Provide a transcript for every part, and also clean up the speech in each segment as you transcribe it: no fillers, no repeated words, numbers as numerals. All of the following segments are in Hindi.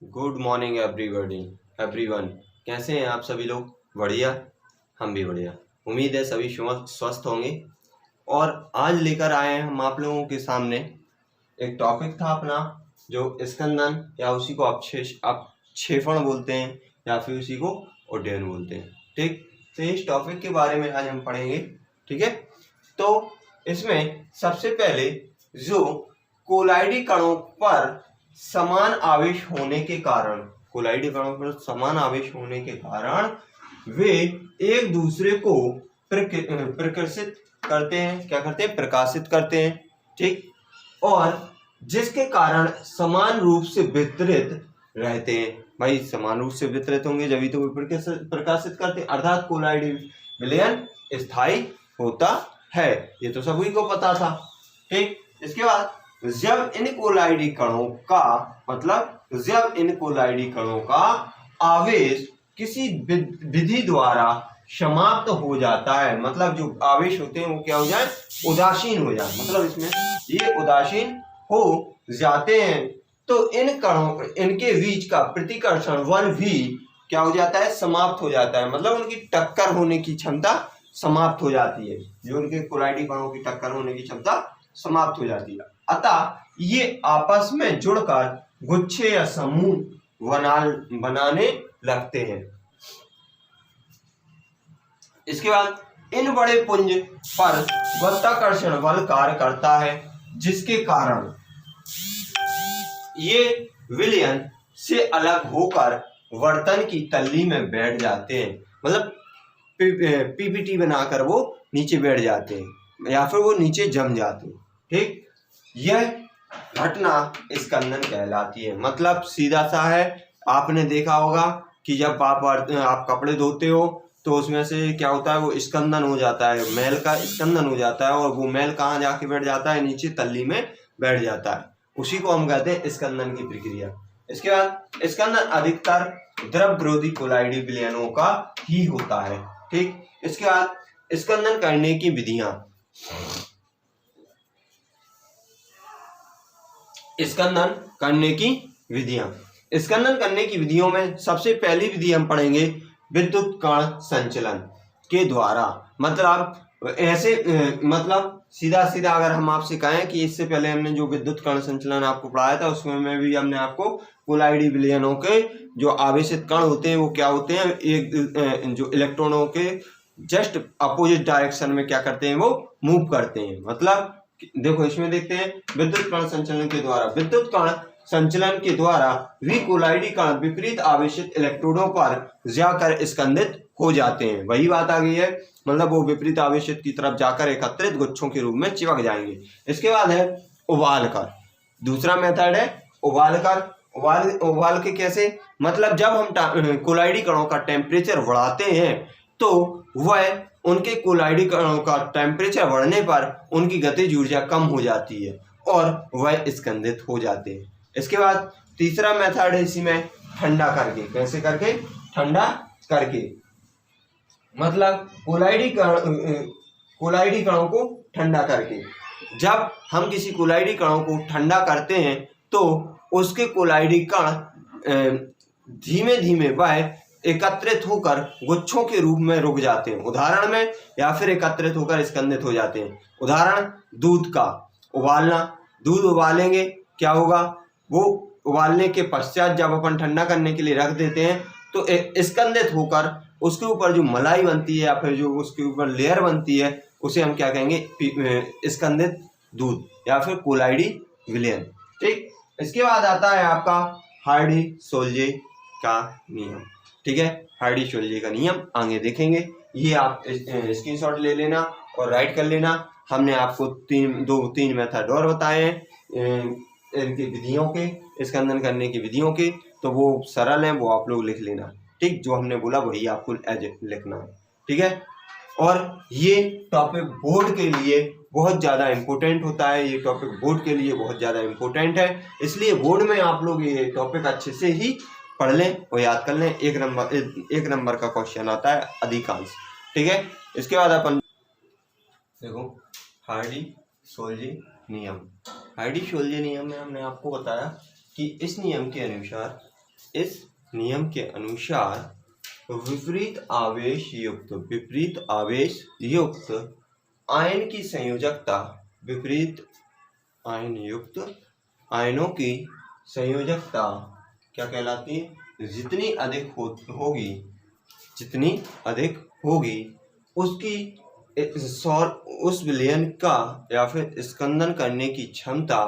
Good morning everybody everyone. कैसे हैं आप सभी लोग? बढ़िया, हम भी बढ़िया। उम्मीद है सभी स्वस्थ होंगे। और आज लेकर आए हैं हम आप लोगों के सामने एक टॉपिक था अपना, जो स्कंदन या उसी को अपक्षेपण बोलते हैं या फिर उसी को उड्डयन बोलते हैं। ठीक, तो इस टॉपिक के बारे में आज हम पढ़ेंगे। ठीक है, तो इसमें सबसे पहले जो कोलाइडी कणों पर समान आवेश होने के कारण वे एक दूसरे को प्रकाशित करते हैं। क्या करते हैं? प्रकाशित करते हैं। ठीक, और जिसके कारण समान रूप से वितरित रहते हैं। भाई समान रूप से वितरित होंगे जब तो वे प्रकाशित करते हैं, अर्थात कोलाइडी विलयन स्थायी होता है। ये तो सभी को पता था। ठीक, इसके बाद जब इन कोलाइडी कणों का आवेश किसी विधि द्वारा समाप्त हो जाता है, मतलब जो आवेश होते हैं वो क्या हो जाए? उदासीन हो जाए। मतलब इसमें ये उदासीन हो जाते हैं, तो इनके बीच का प्रतिकर्षण बल भी क्या हो जाता है? समाप्त हो जाता है। मतलब उनकी टक्कर होने की क्षमता समाप्त हो जाती है। जो उनके कोलाइडी कणों की टक्कर होने की क्षमता समाप्त हो जाती है। अतः ये आपस में जुड़कर गुच्छे या समूह बनाने लगते हैं। इसके बाद इन बड़े पुंज पर गुरुत्वाकर्षण बल कार्य करता है, जिसके कारण ये विलयन से अलग होकर वर्तन की तल्ली में बैठ जाते हैं। मतलब पीपीटी बनाकर वो नीचे बैठ जाते हैं या फिर वो नीचे जम जाते हैं। ठीक, यह घटना स्कंदन कहलाती है। मतलब सीधा सा है, आपने देखा होगा कि जब आप कपड़े धोते हो तो उसमें से क्या होता है? वो स्कंदन हो जाता है, मैल का स्कंदन हो जाता है, और वो मैल कहाँ जाके बैठ जाता है? नीचे तल्ली में बैठ जाता है। उसी को हम कहते हैं स्कंदन की प्रक्रिया। इसके बाद स्कंदन अधिकतर द्रव विरोधी कोलाइडी विलयनों का ही होता है। ठीक, इसके बाद स्कंदन करने की विधियां। स्कंदन करने की विधियों में सबसे पहली विधि हम पढ़ेंगे विद्युत कण संचलन के द्वारा। मतलब ऐसे मतलब सीधा सीधा अगर हम आपसे कहें कि इससे पहले हमने जो विद्युत कण संचलन आपको पढ़ाया था उसमें भी हमने आपको कोलाइडी विलयनों के जो आवेशित कण होते हैं वो क्या होते हैं? एक जो इलेक्ट्रॉनों के जस्ट अपोजिट डायरेक्शन में क्या करते हैं? वो मूव करते हैं। मतलब देखो इसमें देखते हैं विद्युत कण संचलन के द्वारा भी कोलाइडी कण विपरीत आवेशित इलेक्ट्रोडों पर जाकर स्कंदित हो जाते हैं। वही बात आ गई है, मतलब वो विपरीत आवेशित की तरफ जाकर एकत्रित गुच्छों के रूप में चिपक जाएंगे। इसके बाद है उबाल कर। दूसरा मेथड है उबाल कर। उबाल के कैसे? मतलब जब हम कोलाइडी कणों का टेम्परेचर बढ़ाते हैं तो वह उनके कोलाइडी कणों का टेम्परेचर बढ़ने पर उनकी गतिज ऊर्जा कम हो जाती है और वह स्कंदित हो जाते हैं। इसके बाद तीसरा मेथड है इसी में ठंडा करके। कैसे करके? ठंडा करके। मतलब कोलाइडी कणों को ठंडा करके। जब हम किसी कोलाइडी कणों को ठंडा करते हैं तो उसके कोलाइडी कण धीमे धीमे वह एकत्रित होकर गुच्छों के रूप में रुक जाते हैं, उदाहरण में, या फिर एकत्रित होकर स्कंदित हो जाते हैं। उदाहरण दूध का उबालना। दूध उबालेंगे, क्या होगा? वो उबालने के पश्चात जब अपन ठंडा करने के लिए रख देते हैं तो स्कंदित होकर उसके ऊपर जो मलाई बनती है या फिर जो उसके ऊपर लेयर बनती है उसे हम क्या कहेंगे? स्कंदित दूध या फिर कोलाइडी विलयन। ठीक, इसके बाद आता है आपका हार्डी-सोल्जे का नियम। ठीक है, हार्डी-सोल्जे का नियम आगे देखेंगे। ये आप स्क्रीनशॉट ले लेना और राइट कर लेना। हमने आपको दो तीन मेथड और बताए हैं इनकी विधियों के, स्कंदन करने की विधियों के, तो वो सरल हैं, वो आप लोग लिख लेना। ठीक, जो हमने बोला वही आपको लिखना है। ठीक है, और ये टॉपिक बोर्ड के लिए बहुत ज़्यादा इम्पोर्टेंट होता है। ये टॉपिक बोर्ड के लिए बहुत ज़्यादा इम्पोर्टेंट है, इसलिए बोर्ड में आप लोग ये टॉपिक अच्छे से ही पढ़ लें और याद कर लें। एक नंबर का क्वेश्चन आता है अधिकांश। ठीक है, इसके बाद अपन देखो हार्डी-सोल्जे नियम। हार्डी-सोल्जे नियम में हमने आपको बताया कि इस नियम के अनुसार इस नियम के अनुसार विपरीत आवेश युक्त आयन की संयोजकता, विपरीत आयन युक्त आयनों की संयोजकता क्या कहलाती है? जितनी अधिक होगी उसकी उस विलयन का या फिर स्कंदन करने की क्षमता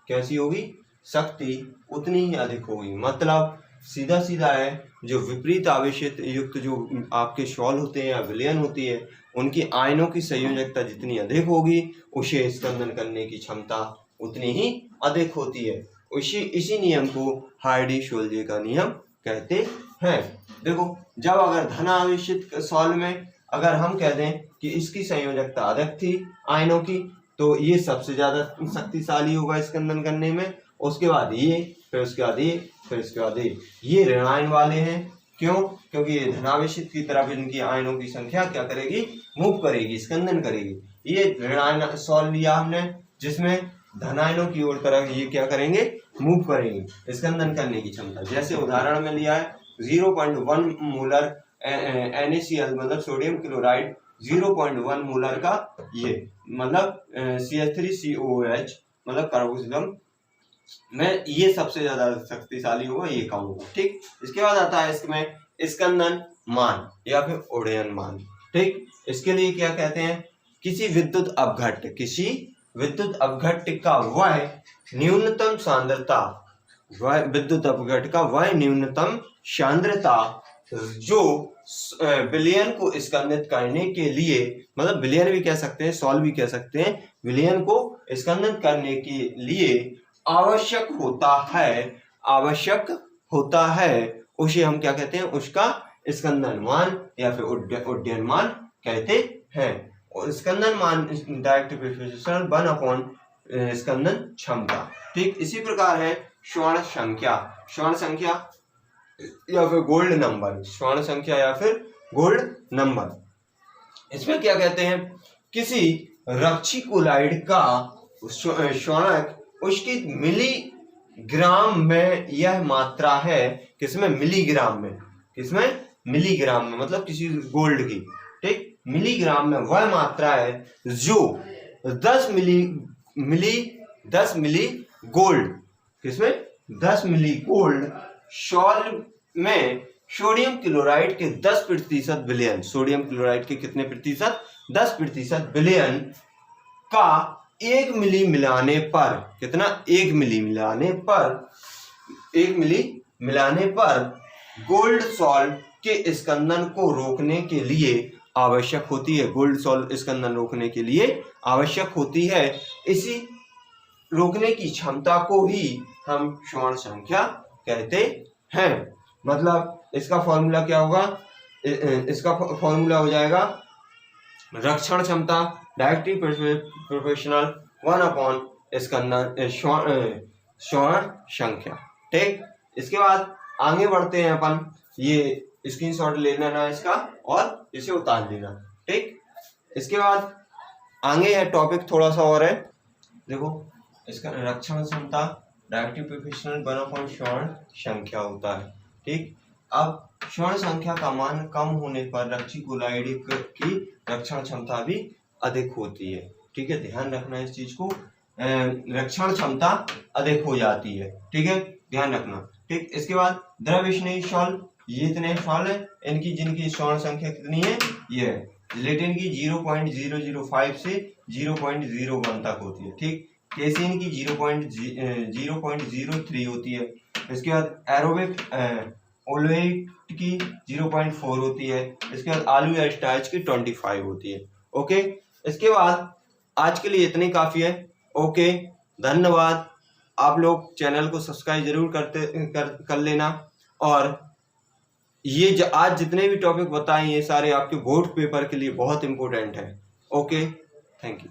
कैसी होगी? शक्ति उतनी ही अधिक होगी। मतलब सीधा सीधा है, जो विपरीत आवेश युक्त जो आपके शॉल होते हैं या विलयन होती है, उनकी आयनों की संयोजकता जितनी अधिक होगी उसे स्कंदन करने की क्षमता उतनी ही अधिक होती है। इसी नियम को हार्डी-शोल्जे का नियम कहते हैं। देखो, जब अगर धन आवेशित सॉल में अगर हम कह दें कि इसकी संयोजकता अधिक थी आयनों की, तो ये सबसे ज्यादा शक्तिशाली होगा स्कंदन करने में। उसके बाद ये, फिर उसके बाद ये, फिर उसके बाद ये ऋण आयन वाले हैं। क्यों? क्योंकि ये धनावेशित की तरफ इनकी आयनों की संख्या क्या करेगी? मूव करेगी, स्कंदन करेगी। ये ऋण आयन सॉल्व लिया हमने, जिसमें धनायनों की ओर तरफ ये क्या करेंगे? मूव करेंगे, स्कंदन करने की क्षमता। जैसे उदाहरण में लिया है 0.1 मोलर NaCl मतलब सोडियम क्लोराइड, 0.1 मोलर का ये मतलब CH3COOH मतलब कार्बोक्सिलम में ये सबसे ज्यादा शक्तिशाली होगा, ये कम होगा। ठीक, इसके बाद आता है इसमें स्कंदन मान या फिर उड्डयन मान। ठीक, इसके लिए क्या कहते हैं? किसी विद्युत अपघट्य का वह न्यूनतम सांद्रता जो विलयन को स्कंदित करने के लिए, मतलब विलयन भी कह सकते हैं, सॉल्व भी कह सकते हैं, विलयन को स्कंदित करने के लिए आवश्यक होता है, उसे हम क्या कहते हैं? उसका स्कंदन मान या फिर उड्डयन मान कहते हैं। और स्कंदन मान डायरेक्ट प्रोपोर्शनल 1 स्कंदन क्षमता। ठीक, इसी प्रकार है स्वर्ण संख्या या फिर गोल्ड नंबर। स्वर्ण संख्या या फिर गोल्ड नंबर, इसमें क्या कहते हैं? किसी रक्षिकुलाइड का स्वर्णक उसकी मिलीग्राम में यह मात्रा है। किसमें? मिलीग्राम में। किसमें? मिलीग्राम में, मतलब किसी गोल्ड की। ठीक, मिलीग्राम में वह मात्रा है जो 10 मिली गोल्ड, किसमें? 10 मिली गोल्ड शॉल में सोडियम क्लोराइड के 10% विलयन, सोडियम क्लोराइड के कितने प्रतिशत? 10% विलयन का 1 मिली मिलाने पर, कितना? 1 मिली मिलाने पर गोल्ड सॉल्ट के स्कंदन को रोकने के लिए आवश्यक होती है। गोल्ड सॉल्ट स्कंदन रोकने के लिए आवश्यक होती है। इसी रोकने की क्षमता को ही हम स्वर्ण संख्या कहते हैं। मतलब इसका फॉर्मूला क्या होगा? इसका फॉर्मूला हो जाएगा रक्षण क्षमता डायरेक्टली प्रोपोर्शनल 1 स्कंदन स्वर्ण संख्या। ठीक, इसके बाद आगे बढ़ते हैं अपन। ये स्क्रीनशॉट ले लेना इसका और इसे उतार लेना। ठीक, इसके बाद आगे है टॉपिक थोड़ा सा और है। देखो, इसका रक्षण क्षमता डायरेक्टिव प्रोपोर्शनल 1 स्वर्ण संख्या होता है। ठीक, अब स्वर्ण संख्या का मान कम होने पर रक्षिकुलाइड की रक्षण क्षमता भी अधिक होती है। ठीक है, ध्यान रखना इस चीज को, रक्षण क्षमता अधिक हो जाती है। ठीक है, ध्यान रखना। ठीक, इसके बाद द्रव्य स्नेही सॉल्व, ये इतने सॉल्व है, इनकी जिनकी स्वर्ण संख्या कितनी है? ये है जिलेटिन की 0.005 से 0.01 तक होती है। ठीक, केसिन की 0.03 होती है। इसके बाद एरोबिक ओलेट की 0.4 होती है। इसके बाद आलू या स्टार्च की 25 होती है। ओके, इसके बाद आज के लिए इतनी काफी है। ओके, धन्यवाद। आप लोग चैनल को सब्सक्राइब जरूर कर लेना। और ये आज जितने भी टॉपिक बताए ये सारे आपके बोर्ड पेपर के लिए बहुत इंपॉर्टेंट है। Okay, thank you.